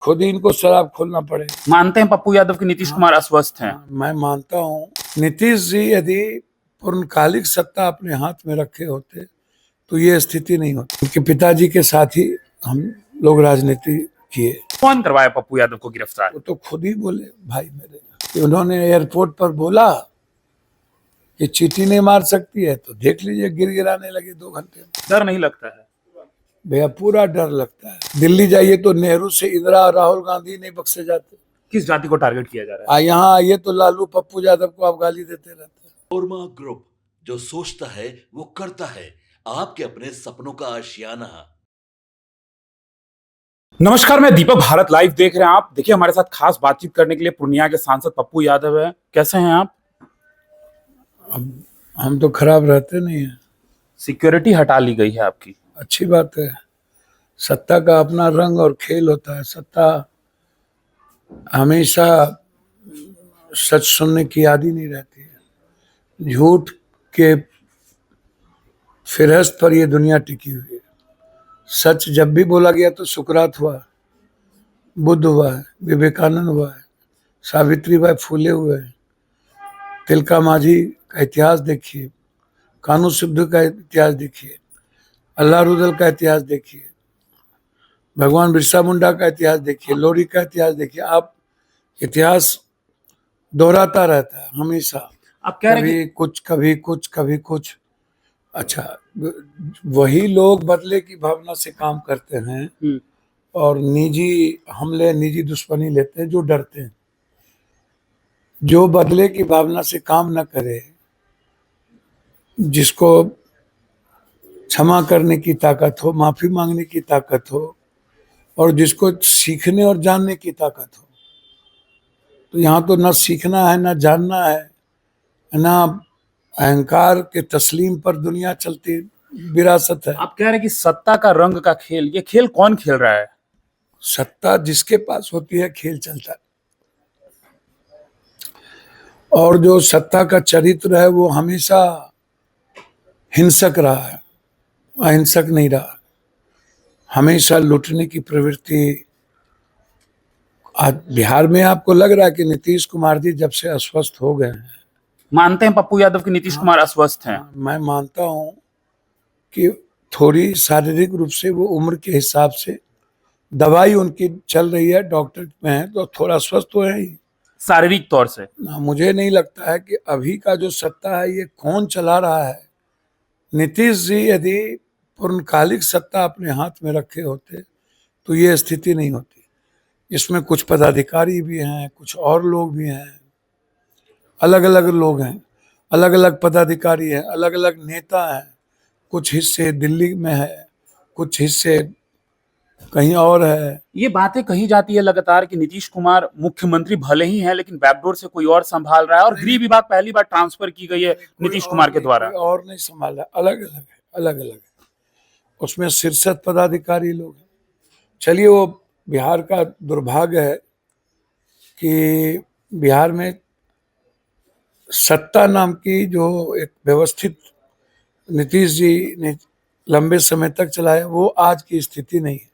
खुद ही इनको शराब खोलना पड़े। मानते हैं पप्पू यादव की नीतीश कुमार अस्वस्थ हैं? मैं मानता हूँ। नीतीश जी यदि पूर्णकालिक सत्ता अपने हाथ में रखे होते तो ये स्थिति नहीं होती। उनके पिताजी के साथ ही हम लोग राजनीति किए। कौन करवाया पप्पू यादव को गिरफ्तार? वो तो खुद ही बोले भाई मेरे कि उन्होंने एयरपोर्ट पर बोला कि चींटी नहीं मार सकती है, तो देख लीजिए गिड़गिड़ाने लगे 2 घंटे में। डर नहीं लगता है? भैया पूरा डर लगता है। दिल्ली जाइए तो नेहरू से इंदिरा और राहुल गांधी नहीं बख्शे जाते। किस जाति को टारगेट किया जा रहा है? यहाँ आइए तो लालू पप्पू यादव को आप गाली देते रहते हैं। ओरमा ग्रुप, जो सोचता है वो करता है। आपके अपने सपनों का आशियाना। नमस्कार, मैं दीपक। भारत लाइव देख रहे हैं आप। देखिए, हमारे साथ खास बातचीत करने के लिए पूर्णिया के सांसद पप्पू यादव है। कैसे हैं आप? हम तो खराब रहते नहीं हैं। सिक्योरिटी हटा ली गई है आपकी। अच्छी बात है। सत्ता का अपना रंग और खेल होता है। सत्ता हमेशा सच सुनने की आदी नहीं रहती है। झूठ के फिरस्त पर ये दुनिया टिकी हुई है। सच जब भी बोला गया तो सुकरात हुआ, बुद्ध हुआ है, विवेकानंद हुआ है, सावित्रीबाई फूले हुए हैं, तिलका मांझी का इतिहास देखिए, कानू सिद्धू का इतिहास देखिए, अल्लाह रुदल का इतिहास देखिए, भगवान बिरसा मुंडा का इतिहास देखिए, लोरी का इतिहास देखिए। आप इतिहास दोहराता रहता है हमेशा। आप कह रहे कभी कुछ कभी कुछ कभी कुछ। अच्छा, वही लोग बदले की भावना से काम करते हैं और निजी हमले, निजी दुश्मनी लेते हैं जो डरते हैं। जो बदले की भावना से काम न करे, जिसको क्षमा करने की ताकत हो, माफी मांगने की ताकत हो और जिसको सीखने और जानने की ताकत हो, तो यहाँ तो ना सीखना है ना जानना है, ना अहंकार के तस्लीम पर दुनिया चलती विरासत है। आप कह रहे हैं कि सत्ता का रंग का खेल, ये खेल कौन खेल रहा है? सत्ता जिसके पास होती है खेल चलता है, और जो सत्ता का चरित्र है वो हमेशा हिंसक रहा है, अहिंसक नहीं रहा। हमेशा लूटने की प्रवृत्ति। आज बिहार में आपको लग रहा है कि नीतीश कुमार जी जब से अस्वस्थ हो गए हैं। मानते हैं पप्पू यादव की नीतीश कुमार अस्वस्थ हैं? मैं मानता हूं कि थोड़ी शारीरिक रूप से वो उम्र के हिसाब से दवाई उनकी चल रही है, डॉक्टर में है, तो थोड़ा स्वस्थ तो है ही शारीरिक तौर से। ना। मुझे नहीं लगता है कि अभी का जो सत्ता है ये कौन चला रहा है। नीतीश जी यदि पूर्णकालिक सत्ता अपने हाथ में रखे होते तो ये स्थिति नहीं होती। इसमें कुछ पदाधिकारी भी हैं, कुछ और लोग भी हैं, अलग अलग लोग हैं, अलग अलग पदाधिकारी हैं, अलग अलग नेता हैं। कुछ हिस्से दिल्ली में है, कुछ हिस्से कहीं और है। ये बातें कही जाती है लगातार कि नीतीश कुमार मुख्यमंत्री भले ही हैं, लेकिन बैकडोर से कोई और संभाल रहा है और गृह विभाग पहली बार ट्रांसफर की गई है नीतीश कुमार के द्वारा। और नहीं संभाला, अलग अलग है, अलग अलग है। उसमें शीर्षक पदाधिकारी लोग हैं। चलिए, वो बिहार का दुर्भाग्य है कि बिहार में सत्ता नाम की जो एक व्यवस्थित नीतीश जी ने लंबे समय तक चलाया, वो आज की स्थिति नहीं है।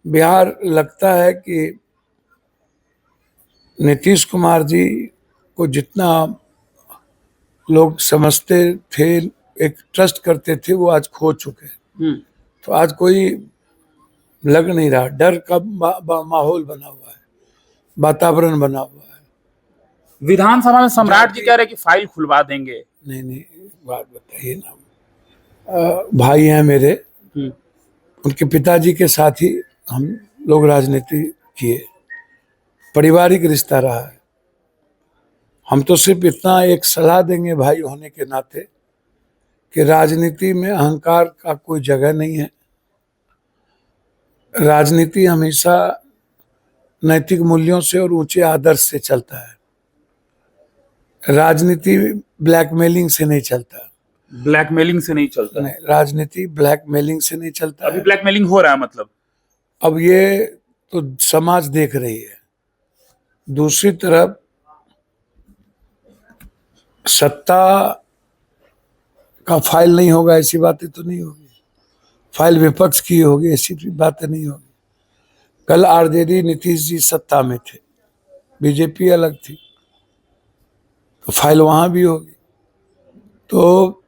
बिहार लगता है कि नीतीश कुमार जी को जितना लोग समझते थे, एक ट्रस्ट करते थे, वो आज खो चुके हैं। तो आज कोई लग नहीं रहा। डर का माहौल बना हुआ है, वातावरण बना हुआ है। विधानसभा में सम्राट जी कह रहे कि फाइल खुलवा देंगे। नहीं, बात बताइए ना। भाई हैं मेरे, उनके पिताजी के साथ ही हम लोग राजनीति किए। पारिवारिक रिश्ता रहा है। हम तो सिर्फ इतना एक सलाह देंगे भाई होने के नाते कि राजनीति में अहंकार का कोई जगह नहीं है। राजनीति हमेशा नैतिक मूल्यों से और ऊंचे आदर्श से चलता है। राजनीति ब्लैकमेलिंग से नहीं चलता। ब्लैकमेलिंग से नहीं चलता? नहीं, राजनीति ब्लैकमेलिंग से नहीं चलता। अभी ब्लैकमेलिंग हो रहा है मतलब? अब ये तो समाज देख रही है। दूसरी तरफ सत्ता का फाइल नहीं होगा ऐसी बातें तो नहीं होगी। फाइल विपक्ष की होगी ऐसी बातें नहीं होगी। कल आरजेडी नीतीश जी सत्ता में थे, बीजेपी अलग थी, तो फाइल वहां भी होगी। तो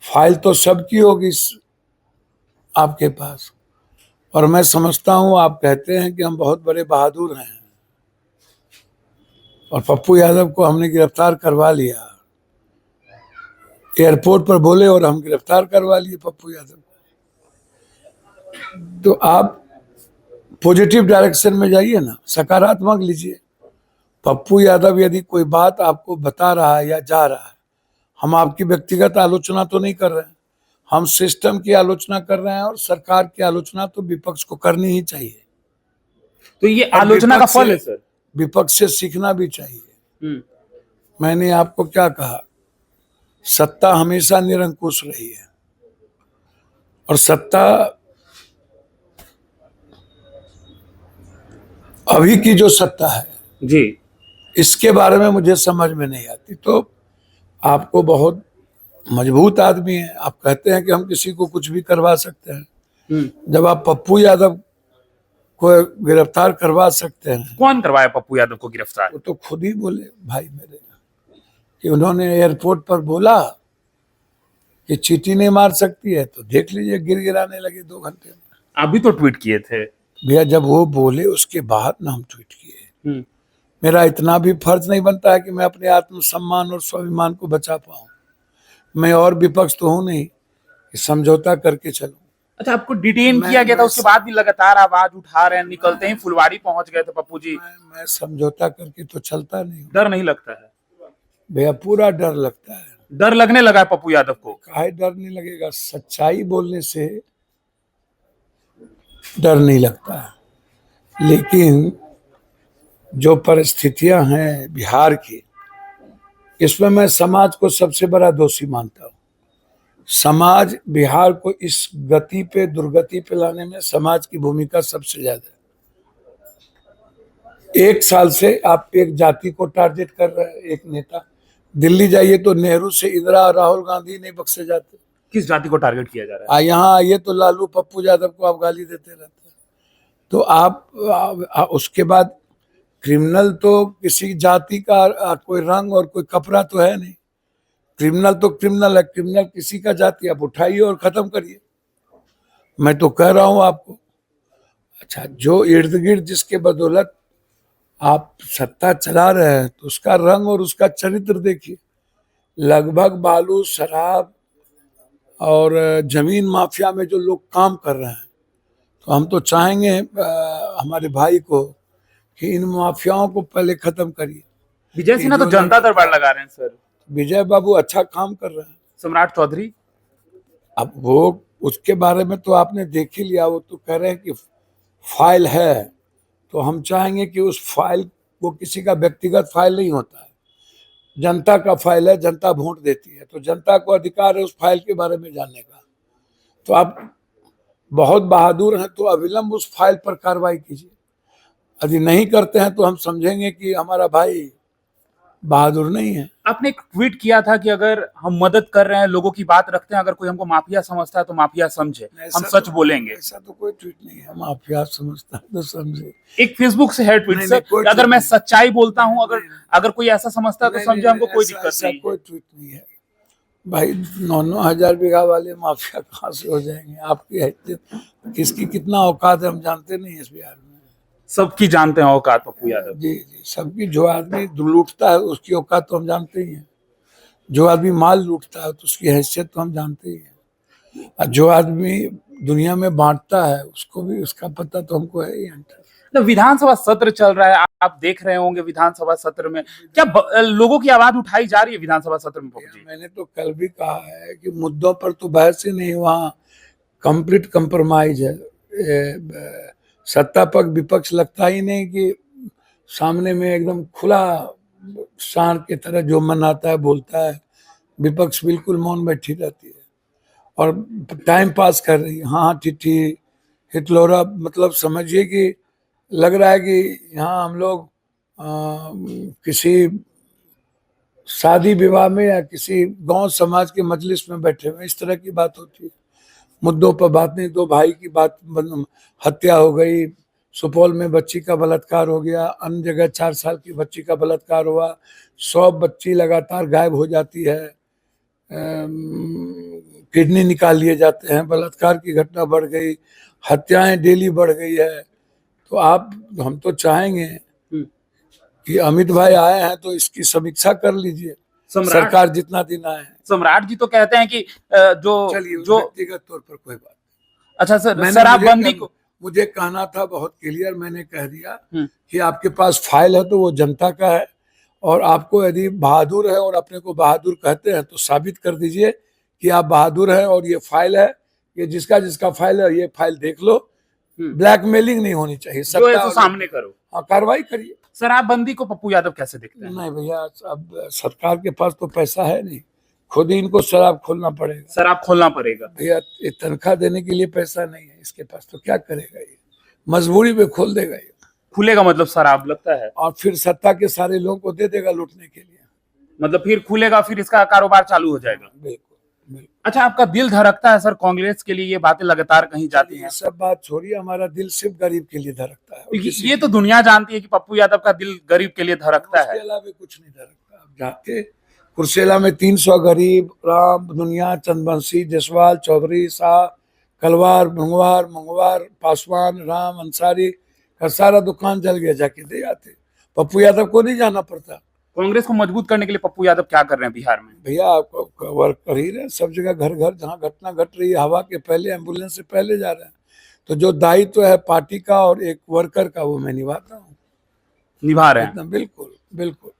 फाइल तो सबकी होगी आपके पास। और मैं समझता हूं, आप कहते हैं कि हम बहुत बड़े बहादुर हैं, और पप्पू यादव को हमने गिरफ्तार करवा लिया, एयरपोर्ट पर बोले और हम गिरफ्तार करवा लिए पप्पू यादव को। तो आप पॉजिटिव डायरेक्शन में जाइए ना, सकारात्मक लीजिए। पप्पू यादव यदि कोई बात आपको बता रहा है या जा रहा है, हम आपकी व्यक्तिगत आलोचना तो नहीं कर रहे हैं, हम सिस्टम की आलोचना कर रहे हैं, और सरकार की आलोचना तो विपक्ष को करनी ही चाहिए। तो ये और आलोचना का विपक्ष फल से- है सर। विपक्ष से सीखना भी चाहिए। मैंने आपको क्या कहा, सत्ता हमेशा निरंकुश रही है, और सत्ता अभी की जो सत्ता है जी। इसके बारे में मुझे समझ में नहीं आती। तो आपको बहुत मजबूत आदमी है, आप कहते हैं कि हम किसी को कुछ भी करवा सकते हैं। जब आप पप्पू यादव को गिरफ्तार करवा सकते हैं, कौन करवाया पप्पू यादव को गिरफ्तार? वो तो खुद ही बोले भाई मेरे, कि उन्होंने एयरपोर्ट पर बोला कि चींटी नहीं मार सकती है, तो देख लीजिए गिराने लगे 2 घंटे में। आप भी तो ट्वीट किए थे। भैया जब वो बोले उसके बाद ना हम ट्वीट किए। मेरा इतना भी फर्ज नहीं बनता है कि मैं अपने आत्मसम्मान और स्वाभिमान को बचा पाऊं। मैं और विपक्ष तो हूं नहीं कि समझौता करके चलूं। अच्छा, आपको डिटेन मैं- किया गया था, मैं- उसके बाद भी लगातार आवाज उठा रहे हैं, निकलते ही फुलवाड़ी पहुंच गए थे पप्पू जी। मैं समझौता करके तो चलता नहीं हूं डर नहीं लगता है? भैया, पूरा डर लगता है। डर लगने लगा है पप्पू यादव को? काहे डर नहीं लगेगा, सच्चाई बोलने से डर नहीं लगता है। लेकिन जो परिस्थितियां हैं बिहार की, इसमें मैं समाज को सबसे बड़ा दोषी मानता हूं। समाज बिहार को इस गति पे, दुर्गति पे लाने में समाज की भूमिका सबसे ज्यादा है। 1 साल से आप एक जाति को टारगेट कर रहे हैं, एक नेता। दिल्ली जाइए तो नेहरू से इंदिरा, राहुल गांधी नहीं बख्शे जाते। किस जाति को टारगेट किया जा रहा है? यहाँ आइए तो लालू पप्पू यादव को आप गाली देते रहते हैं। तो आप उसके बाद क्रिमिनल तो किसी जाति का कोई रंग और कोई कपड़ा तो है नहीं। क्रिमिनल तो क्रिमिनल है, क्रिमिनल किसी का जाति, आप उठाइए और खत्म करिए। मैं तो कह रहा हूं आपको। अच्छा, जो इर्द गिर्द जिसके बदौलत आप सत्ता चला रहे हैं, तो उसका रंग और उसका चरित्र देखिए। लगभग बालू, शराब और जमीन माफिया में जो लोग काम कर रहे हैं, तो हम तो चाहेंगे हमारे भाई को कि इन माफियाओं को पहले खत्म करिए। विजय सिन्हा तो जनता दरबार लगा रहे हैं सर। विजय बाबू अच्छा काम कर रहे हैं। सम्राट चौधरी? अब वो उसके बारे में तो आपने देख ही लिया। वो तो कह रहे हैं कि फाइल है, तो हम चाहेंगे कि उस फाइल वो किसी का व्यक्तिगत फाइल नहीं होता है, जनता का फाइल है। जनता वोट देती है, तो जनता को अधिकार है उस फाइल के बारे में जानने का। तो आप बहुत बहादुर हैं, तो अविलंब उस फाइल पर कार्रवाई कीजिए। यदि नहीं करते हैं तो हम समझेंगे कि हमारा भाई बहादुर नहीं है। आपने एक ट्वीट किया था कि अगर हम मदद कर रहे हैं, लोगों की बात रखते हैं, अगर कोई हमको माफिया समझता है तो माफिया समझे, हम सच बोलेंगे। ऐसा तो कोई ट्वीट नहीं है, माफिया समझता है तो समझे। एक फेसबुक से है ट्वीट नहीं, सर, कोई कि अगर ट्वीट मैं नहीं। सच्चाई बोलता हूं, नहीं, अगर कोई ऐसा समझता है तो समझे, हमको कोई दिक्कत नहीं है। कोई ट्वीट नहीं है भाई। 9-9 हजार बीघा वाले माफिया कहाँ से हो जाएंगे? आपकी हैसियत, किसकी कितना औकात है हम जानते नहीं है इस बिहार में। सबकी जानते हैं औकात पप्पू यादव। जी जी, सबकी। जो आदमी लूटता है उसकी औकात तो हम जानते ही हैं। जो आदमी माल लूटता है तो उसकी हैसियत तो हम जानते ही हैं। और जो आदमी दुनिया में बांटता है उसको भी, उसका पता तो हमको है ही। तो विधानसभा सत्र चल रहा है, आप देख रहे होंगे विधानसभा सत्र में क्या लोगों की आवाज उठाई जा रही है विधानसभा सत्र में पप्पू जी? मैंने तो कल भी कहा है कि मुद्दों पर तो बहस ही नहीं, वहाँ कंप्लीट कंप्रोमाइज है। सत्ता पक्ष विपक्ष लगता ही नहीं कि सामने में एकदम खुला सांड की तरह जो मन आता है बोलता है। विपक्ष बिल्कुल मौन बैठी रहती है और टाइम पास कर रही है। हाँ, ठिठी हिटलोरा, मतलब समझिए कि लग रहा है कि यहाँ हम लोग किसी शादी विवाह में या किसी गांव समाज के मजलिस में बैठे हुए, इस तरह की बात होती है। मुद्दों पर बात नहीं। 2 भाई की बात, हत्या हो गई, सुपौल में बच्ची का बलात्कार हो गया, अन्य जगह 4 साल की बच्ची का बलात्कार हुआ, 100 बच्ची लगातार गायब हो जाती है, किडनी निकाल लिए जाते हैं, बलात्कार की घटना बढ़ गई, हत्याएं डेली बढ़ गई है। तो हम तो चाहेंगे कि अमित भाई आए हैं तो इसकी समीक्षा कर लीजिए, सरकार जितना दिन आए हैं। सम्राट जी तो कहते हैं कि चलिए जो व्यक्तिगत तौर पर कोई बात अच्छा सर, मैंने शराबबंदी को मुझे कहना था बहुत क्लियर, मैंने कह दिया कि आपके पास फाइल है तो वो जनता का है, और आपको यदि बहादुर है और अपने को बहादुर कहते हैं तो साबित कर दीजिए कि आप बहादुर हैं, और ये फाइल है, ये जिसका जिसका फाइल है ये फाइल देख लो। ब्लैकमेलिंग नहीं होनी चाहिए, जो है तो सामने करो। हाँ, कार्रवाई करिए। शराबबंदी को पप्पू यादव कैसे देखते हैं? नहीं भैया, अब सरकार के पास तो पैसा है नहीं, खुद ही इनको शराब खोलना पड़ेगा। शराब खोलना पड़ेगा भैया, ये तनख्वाह देने के लिए पैसा नहीं है इसके पास, तो क्या करेगा ये, मजबूरी में खोल देगा ये, खुलेगा मतलब शराब लगता है, और फिर सत्ता के सारे लोगों को दे देगा लूटने के लिए। मतलब फिर खुलेगा, फिर इसका कारोबार चालू हो जाएगा। बिल्कुल बिल्कुल। अच्छा, आपका दिल धड़कता है सर कांग्रेस के लिए? ये बातें लगातार कहीं जाती हैं। ये सब बात छोड़िए, हमारा दिल सिर्फ गरीब के लिए धड़कता है। ये तो दुनिया जानती है कि पप्पू यादव का दिल गरीब के लिए धड़कता है। उसके अलावा कुछ नहीं धड़कता। आप जाके कुर्सेला में 300 गरीब, राम, दुनिया, चंदवंशी, जसवाल, चौधरी, शाह, कलवार, मंगवार, पासवान, राम, अंसारी का सारा दुकान जल गया, जाके दे आते। पप्पू यादव को नहीं जाना पड़ता। कांग्रेस को मजबूत करने के लिए पप्पू यादव क्या कर रहे हैं बिहार में? भैया, आपको वर्क कर ही रहे, सब जगह घर घर जहाँ घटना घट रही है, हवा के पहले, एम्बुलेंस से पहले जा रहे हैं। तो जो दायित्व है पार्टी का और एक वर्कर का, वो मैं निभाता हूँ, निभा रहे हैं। बिल्कुल बिल्कुल।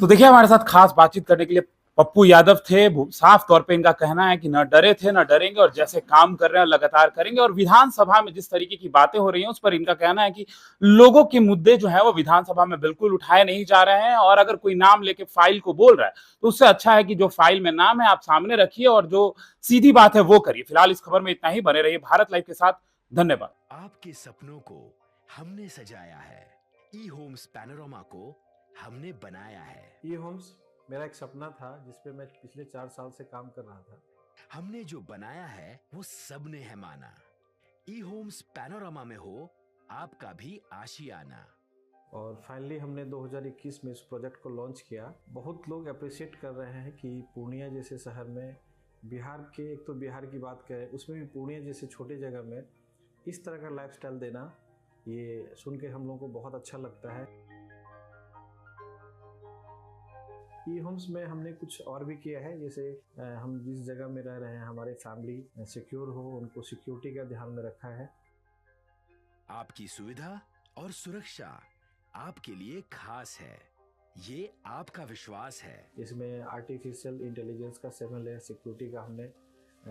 तो देखिए, हमारे साथ खास बातचीत करने के लिए पप्पू यादव थे। साफ तौर पे इनका कहना है कि न डरे थे न डरेंगे, और जैसे काम कर रहे हैं लगातार करेंगे। और विधानसभा में जिस तरीके की बातें हो रही हैं उस पर इनका कहना है कि लोगों के मुद्दे जो है वो विधानसभा में बिल्कुल उठाए नहीं जा रहे हैं, और अगर कोई नाम लेके फाइल को बोल रहा है तो उससे अच्छा है कि जो फाइल में नाम है आप सामने रखिए और जो सीधी बात है वो करिए। फिलहाल इस खबर में इतना ही। बने रहिए भारत लाइव के साथ। धन्यवाद। आपके सपनों को हमने सजाया है, ई होम्स पैनोरमा को हमने बनाया है। ई होम्स मेरा एक सपना था जिसपे मैं पिछले 4 साल से काम कर रहा था। हमने जो बनाया है वो सबने है माना। ई होम्स पैनोरमा में हो आपका भी आशियाना। और फाइनली हमने 2021 में इस प्रोजेक्ट को लॉन्च किया। बहुत लोग अप्रिशिएट कर रहे हैं कि पूर्णिया जैसे शहर में, बिहार के, एक तो बिहार की बात करें उसमें भी पूर्णिया जैसे छोटे जगह में इस तरह का लाइफस्टाइल देना, ये सुन के हम लोगों को बहुत अच्छा लगता है। ई होम्स में हमने कुछ और भी किया है, जैसे हम जिस जगह में रह रहे हैं हमारे फैमिली सिक्योर हो, उनको सिक्योरिटी का ध्यान में रखा है। आपकी सुविधा और सुरक्षा आपके लिए खास है, ये आपका विश्वास है। इसमें आर्टिफिशियल इंटेलिजेंस का 7 लेयर सिक्योरिटी का हमने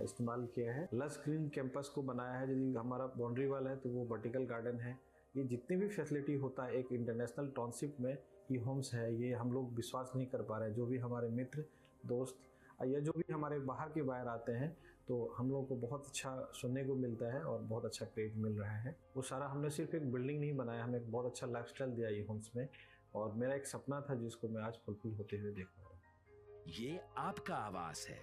इस्तेमाल किया है। लस ग्रीन कैंपस को बनाया है। यदि हमारा बाउंड्री वाल है तो वो वर्टिकल गार्डन है। ये जितनी भी फैसिलिटी होता है एक इंटरनेशनल टाउनशिप में ई होम्स है, ये हम लोग विश्वास नहीं कर पा रहे हैं। जो भी हमारे मित्र, दोस्त या जो भी हमारे बाहर के बाहर आते हैं तो हम लोग को बहुत अच्छा सुनने को मिलता है और बहुत अच्छा क्रेडिट मिल रहा है। वो सारा हमने सिर्फ एक बिल्डिंग नहीं बनाया, हमें एक बहुत अच्छा लाइफस्टाइल दिया ई होम्स में, और मेरा एक सपना था जिसको मैं आज फुलफिल होते हुए देख पा रहा हूँ। ये आपका आवास है।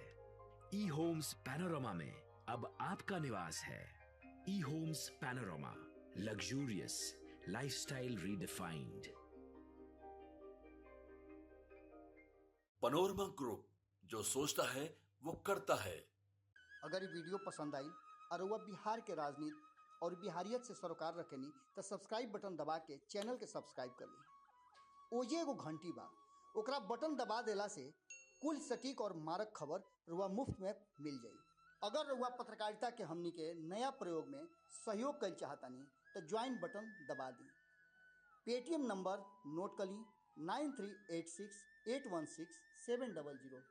ई होम्स पैनोरमा में अब आपका निवास है। E homes panorama, luxurious lifestyle redefined. Panorama group, जो सोचता है वो करता है। अगर ये वीडियो पसंद आई और वह बिहार के राजनीति और बिहारियत से सरोकार रखेनी तो सब्सक्राइब बटन दबा के चैनल के सब्सक्राइब कर ली। ओजे एगो घंटी बा, ओकरा बटन दबा देला से कुल सटीक और मारक खबर रुआ मुफ्त में मिल जाई। अगर रुआ पत्रकारिता के हमनी के नया प्रयोग में सहयोग कर चाहतानी तो ज्वाइन बटन दबा दी। पेटीएम नंबर नोट कर ली 9386 816 700।